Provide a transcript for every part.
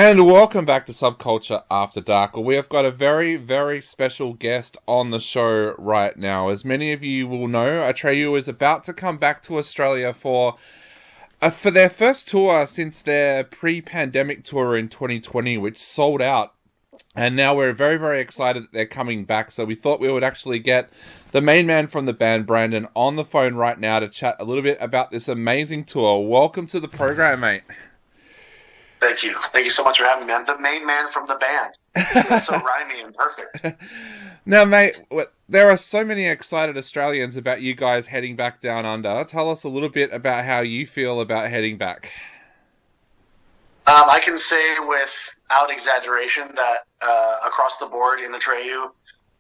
And welcome back to Subculture After Dark. We have got a very, very special guest on the show right now. As many of you will know, Atreyu is about to come back to Australia for their first tour since their pre-pandemic tour in 2020, which sold out. And now we're very, very excited that they're coming back. So we thought we would actually get the main man from the band, Brandon, on the phone right now to chat a little bit about this amazing tour. Welcome to the program, mate. Thank you. Thank you so much for having me, man. The main man from the band. That's so rhymey and perfect. Now, mate, there are so many excited Australians about you guys heading back down under. Tell us a little bit about how you feel about heading back. I can say without exaggeration that across the board in Atreyu,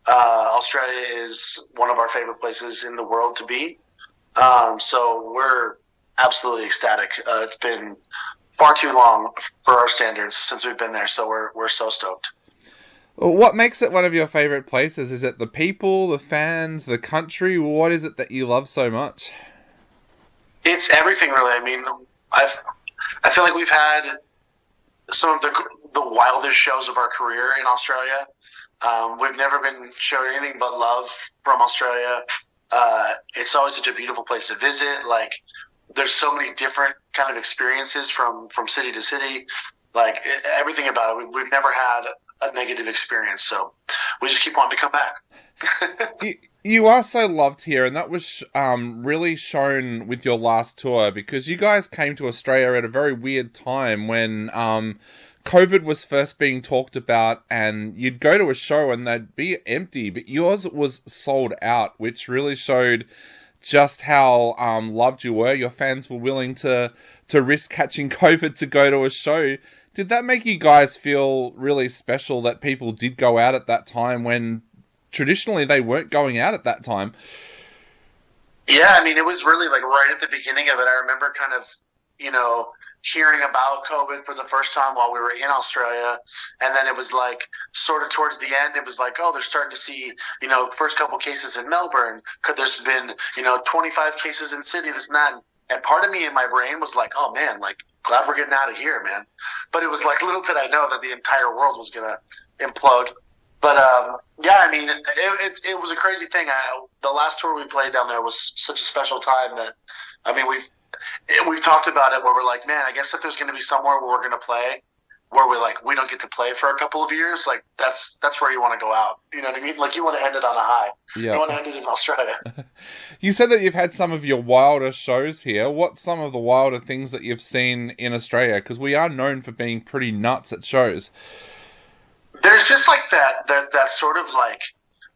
Australia is one of our favorite places in the world to be. So we're absolutely ecstatic. It's been far too long for our standards since we've been there, so we're so stoked. What makes it one of your favorite places? Is it the people, the fans, the country? What is it that you love so much? It's everything, really. I mean, I feel like we've had some of the wildest shows of our career in Australia. We've never been shown anything but love from Australia. It's always such a beautiful place to visit. Like, there's so many different kind of experiences from city to city. Like, everything about it. We've never had a negative experience, so we just keep wanting to come back. You are so loved here, and that was really shown with your last tour, because you guys came to Australia at a very weird time when COVID was first being talked about, and you'd go to a show and they'd be empty, but yours was sold out, which really showed just how loved you were. Your fans were willing to risk catching COVID to go to a show. Did that make you guys feel really special that people did go out at that time when traditionally they weren't going out at that time? Yeah, I mean, it was really like right at the beginning of it. I remember kind of, hearing about COVID for the first time while we were in Australia. And then it was like sort of towards the end, it was like, oh, they're starting to see, first couple cases in Melbourne. There's been, 25 cases in Sydney, this and that. And part of me in my brain was like, oh man, like, glad we're getting out of here, man. But it was like, little did I know that the entire world was going to implode. But, yeah, I mean, it was a crazy thing. The last tour we played down there was such a special time that, I mean, we've talked about it where we're like, man, I guess if there's going to be somewhere where we're going to play where we don't get to play for a couple of years, like that's where you want to go out. You know what I mean? Like, you want to end it on a high. Yeah. You want to end it in Australia. You said that you've had some of your wilder shows here. What's some of the wilder things that you've seen in Australia? Because we are known for being pretty nuts at shows. There's just like that sort of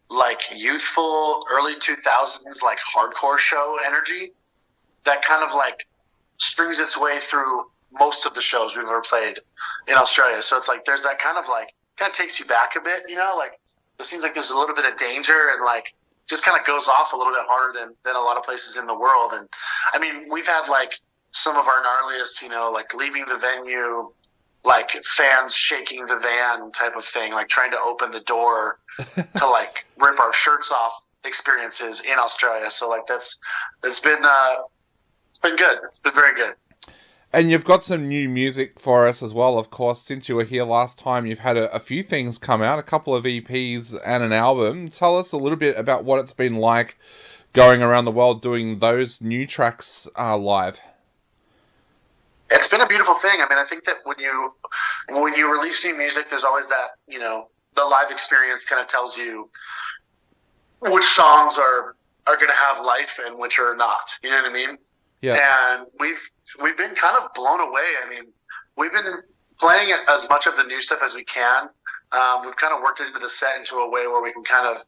like youthful early 2000s like hardcore show energy that kind of like strings its way through most of the shows we've ever played in Australia. So it's like there's that kind of takes you back a bit, like it seems like there's a little bit of danger and like just kind of goes off a little bit harder than a lot of places in the world. And I mean, we've had like some of our gnarliest, like leaving the venue, like fans shaking the van type of thing, like trying to open the door to like rip our shirts off experiences in Australia. So like it's been good. It's been very good. And you've got some new music for us as well, of course. Since you were here last time, you've had a few things come out, a couple of EPs and an album. Tell us a little bit about what it's been like going around the world doing those new tracks live. It's been a beautiful thing. I mean, I think that when you release new music, there's always that, the live experience kind of tells you which songs are going to have life and which are not. You know what I mean? Yeah. And we've been kind of blown away. I mean, we've been playing as much of the new stuff as we can. We've kind of worked it into the set into a way where we can kind of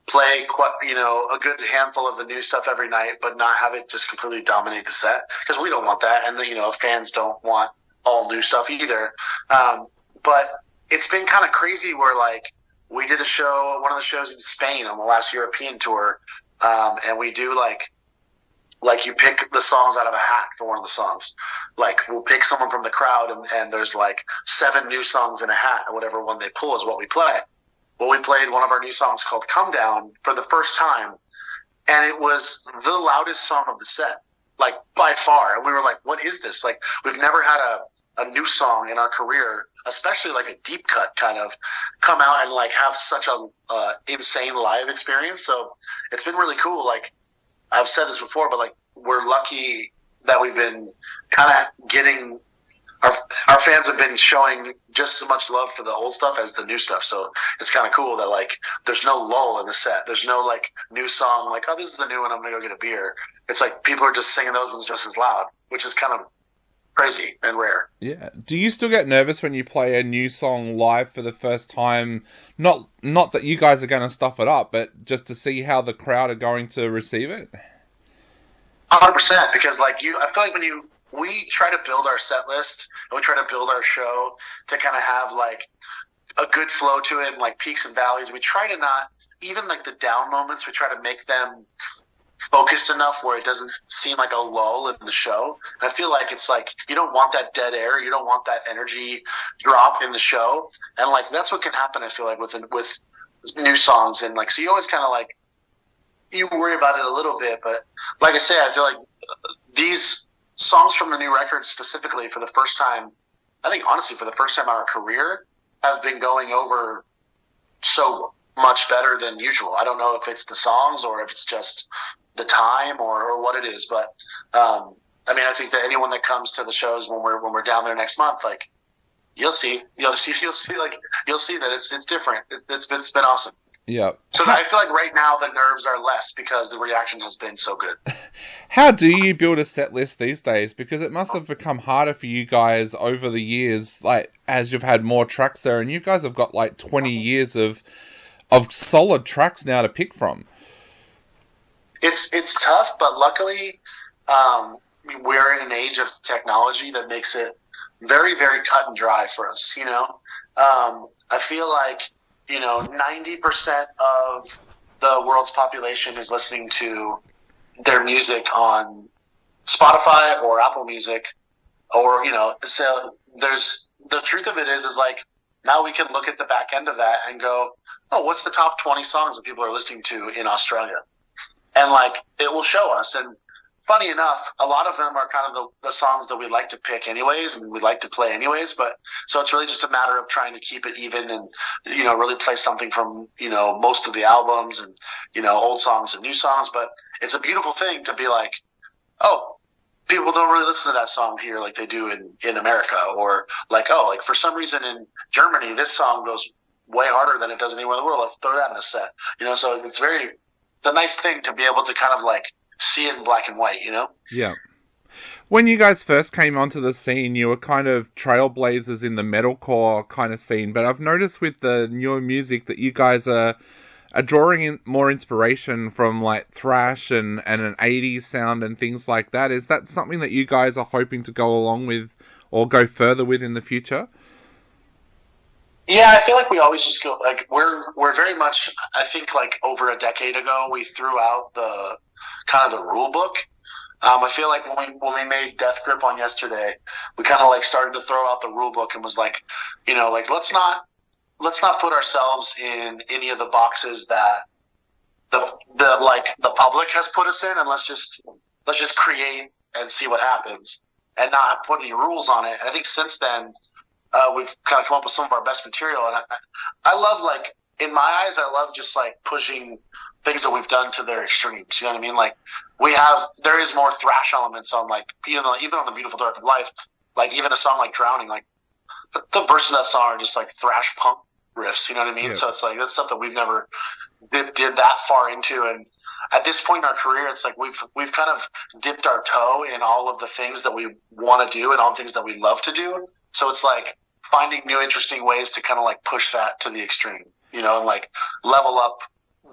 play a good handful of the new stuff every night, but not have it just completely dominate the set, because we don't want that, and fans don't want all new stuff either. But it's been kind of crazy where like we did one of the shows in Spain on the last European tour, and we do like you pick the songs out of a hat for one of the songs. Like, we'll pick someone from the crowd, and there's like 7 new songs in a hat, and whatever one they pull is what we play. Well, we played one of our new songs called Come Down for the first time, and it was the loudest song of the set, like by far. And we were like, what is this? Like, we've never had a new song in our career, especially like a deep cut kind of come out and like have such a insane live experience. So it's been really cool. Like I've said this before, but like we're lucky that we've been kind of getting our fans have been showing just as much love for the old stuff as the new stuff. So it's kind of cool that like there's no lull in the set. There's no like new song like, oh, this is a new one, I'm gonna go get a beer. It's like people are just singing those ones just as loud, which is kind of crazy and rare. Yeah. Do you still get nervous when you play a new song live for the first time? Not that you guys are going to stuff it up, but just to see how the crowd are going to receive it? 100%, because like I feel like we try to build our set list and we try to build our show to kind of have like a good flow to it and like peaks and valleys. We try to not, even like the down moments, we try to make them focused enough where it doesn't seem like a lull in the show. And I feel like it's like you don't want that dead air, you don't want that energy drop in the show, and like that's what can happen. I feel like with new songs, and like so you always kind of like you worry about it a little bit, but like I say, I feel like these songs from the new record specifically for the first time, I think honestly for the first time in our career, have been going over so much better than usual. I don't know if it's the songs or if it's just the time or what it is, but I mean, I think that anyone that comes to the shows when we're down there next month, like you'll see that it's different. It's been awesome. Yeah. So I feel like right now the nerves are less because the reaction has been so good. How do you build a set list these days? Because it must have become harder for you guys over the years, like as you've had more tracks there, and you guys have got like 20 years of solid tracks now to pick from. It's tough, but luckily we're in an age of technology that makes it very, very cut and dry for us. You know, I feel like 90% of the world's population is listening to their music on Spotify or Apple Music, or so there's the truth of it is like now we can look at the back end of that and go, oh, what's the top 20 songs that people are listening to in Australia? And like it will show us. And funny enough, a lot of them are kind of the songs that we like to pick anyways and we like to play anyways. But so it's really just a matter of trying to keep it even and, really play something from, most of the albums and, old songs and new songs. But it's a beautiful thing to be like, oh, people don't really listen to that song here like they do in America, or like, oh, like for some reason in Germany, this song goes way harder than it does anywhere in the world. Let's throw that in a set, so it's a nice thing to be able to kind of like see it in black and white, Yeah. When you guys first came onto the scene, you were kind of trailblazers in the metalcore kind of scene, but I've noticed with the newer music that you guys are drawing in more inspiration from like thrash and an 80s sound and things like that. Is that something that you guys are hoping to go along with or go further with in the future? Yeah, I feel like we always just go like we're very much. I think like over a decade ago we threw out the kind of the rule book. I feel like when we made Death Grip on Yesterday, we kind of like started to throw out the rule book and was like, like let's not put ourselves in any of the boxes that the public has put us in, and let's just create and see what happens and not put any rules on it. And I think since then. We've kind of come up with some of our best material, and I love, like, in my eyes, I love just like pushing things that we've done to their extremes. You know what I mean? Like there is more thrash elements on like even on The Beautiful Dark of Life, like even a song like Drowning, like the verses of that song are just like thrash punk riffs. You know what I mean? Yeah. So it's like that's stuff that we've never did that far into, and at this point in our career, it's like we've kind of dipped our toe in all of the things that we want to do and all the things that we love to do. So it's like finding new interesting ways to kind of like push that to the extreme, and like level up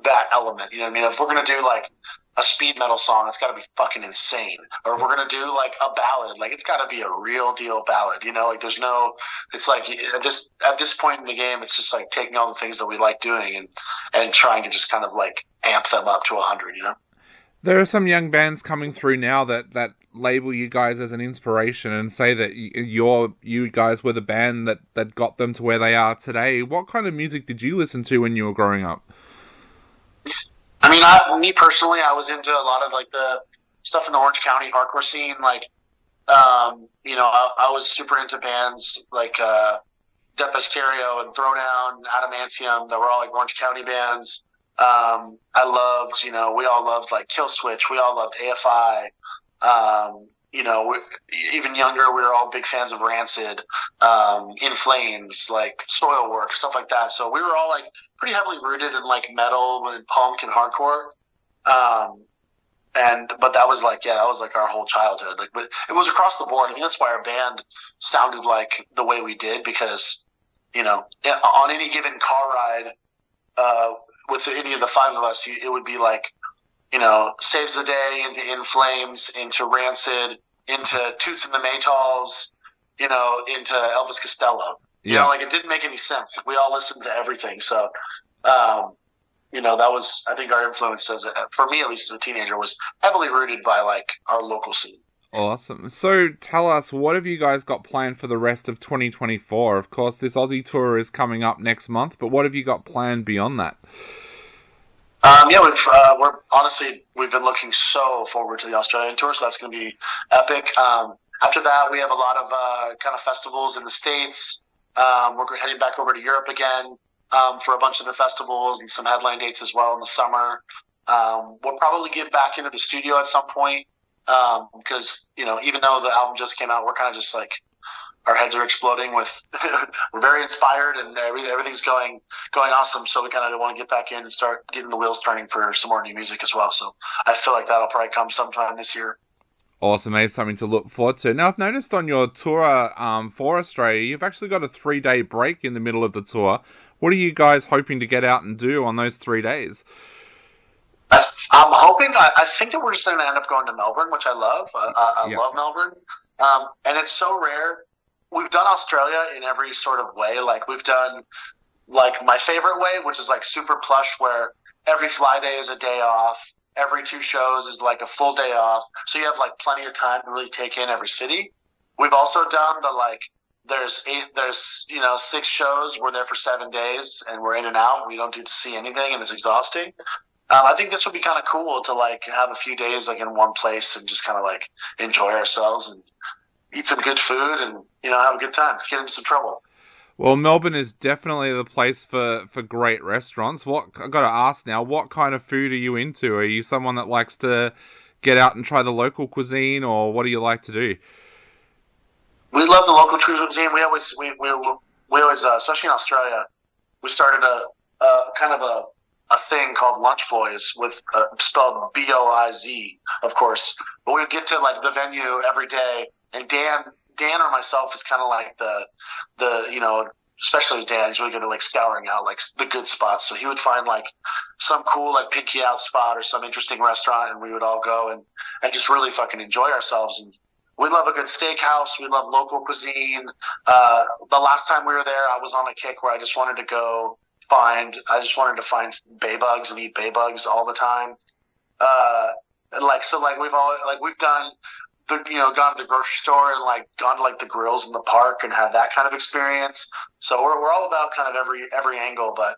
that element. You know what I mean? If we're going to do like a speed metal song, it's got to be fucking insane. Or if we're going to do like a ballad, like it's got to be a real deal ballad, like it's like at this point in the game, it's just like taking all the things that we like doing and trying to just kind of like amp them up to 100, There are some young bands coming through now that label you guys as an inspiration and say that you guys were the band that got them to where they are today. What kind of music did you listen to when you were growing up? I mean, me personally, I was into a lot of like the stuff in the Orange County hardcore scene. Like, I was super into bands like Depasterio and Throwdown, Adamantium, that were all like Orange County bands. I loved, we all loved like Kill Switch. We all loved AFI. Even younger, we were all big fans of Rancid, In Flames, like Soilwork, stuff like that. So we were all like pretty heavily rooted in like metal and punk and hardcore. But that was like, that was like our whole childhood. Like, but it was across the board. I think that's why our band sounded like the way we did, because, on any given car ride, with any of the five of us, it would be like, Saves the Day into In Flames, into Rancid, into Toots and the Maytals, into Elvis Costello. Like it didn't make any sense. We all listened to everything. So, that was, I think our influence for me, at least as a teenager, was heavily rooted by like our local scene. Awesome. So tell us, what have you guys got planned for the rest of 2024? Of course, this Aussie tour is coming up next month, but what have you got planned beyond that? We've been looking so forward to the Australian tour, so that's going to be epic. After that, we have a lot of kind of festivals in the States. We're heading back over to Europe again for a bunch of the festivals and some headline dates as well in the summer. We'll probably get back into the studio at some point because, even though the album just came out, we're kind of just like, our heads are exploding with, we're very inspired and everything's going awesome. So we kind of want to get back in and start getting the wheels turning for some more new music as well. So I feel like that'll probably come sometime this year. Awesome, mate. Something to look forward to. Now, I've noticed on your tour for Australia, you've actually got a 3-day break in the middle of the tour. What are you guys hoping to get out and do on those 3 days? I'm hoping, I think that we're just going to end up going to Melbourne, which I love. I love Melbourne. And it's so rare. We've done Australia in every sort of way. Like we've done like my favorite way, which is like super plush, where every fly day is a day off. Every 2 shows is like a full day off. So you have like plenty of time to really take in every city. We've also done the like, there's 6 shows. We're there for 7 days and we're in and out. And we don't get to see anything and it's exhausting. I think this would be kind of cool to like have a few days like in one place and just kind of like enjoy ourselves and eat some good food and, have a good time, get into some trouble. Well, Melbourne is definitely the place for great restaurants. I've got to ask now, what kind of food are you into? Are you someone that likes to get out and try the local cuisine, or what do you like to do? We love the local cuisine. We always, especially in Australia, we started a kind of a thing called Lunch Boys with spelled BOIZ, of course. But we would get to like the venue every day, and Dan or myself is kind of like the especially Dan, he's really good at like scouring out like the good spots. So he would find like some cool like Pinky Out spot or some interesting restaurant, and we would all go and just really fucking enjoy ourselves. And we love a good steakhouse. We love local cuisine. The last time we were there, I was on a kick where I just wanted to find bay bugs and eat bay bugs all the time. We've done gone to the grocery store and like gone to like the grills in the park and had that kind of experience. So we're all about kind of every angle, but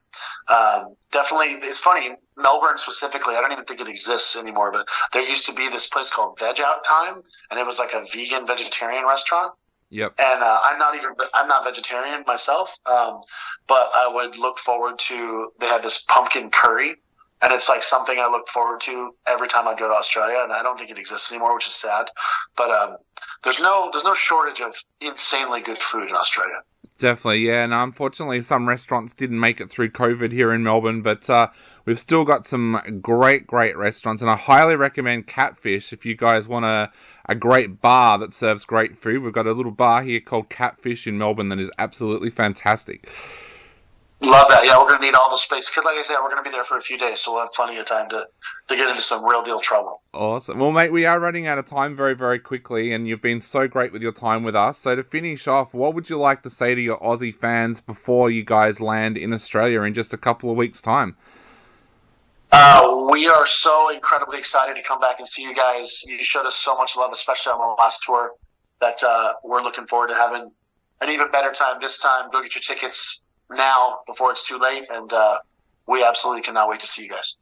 definitely it's funny. Melbourne specifically, I don't even think it exists anymore, but there used to be this place called Veg Out Time, and it was like a vegan vegetarian restaurant. Yep. And I'm not vegetarian myself, but I would look forward to. They had this pumpkin curry. And it's like something I look forward to every time I go to Australia, and I don't think it exists anymore, which is sad. But there's no shortage of insanely good food in Australia. Definitely, yeah. And unfortunately, some restaurants didn't make it through COVID here in Melbourne, but we've still got some great restaurants, and I highly recommend Catfish if you guys want a great bar that serves great food. We've got a little bar here called Catfish in Melbourne that is absolutely fantastic. Love that. Yeah, we're going to need all the space because, like I said, we're going to be there for a few days, so we'll have plenty of time to get into some real deal trouble. Awesome. Well, mate, we are running out of time very, very quickly, and you've been so great with your time with us. So to finish off, what would you like to say to your Aussie fans before you guys land in Australia in just a couple of weeks' time? We are so incredibly excited to come back and see you guys. You showed us so much love, especially on the last tour, that we're looking forward to having an even better time this time. Go get your tickets now before it's too late, and we absolutely cannot wait to see you guys.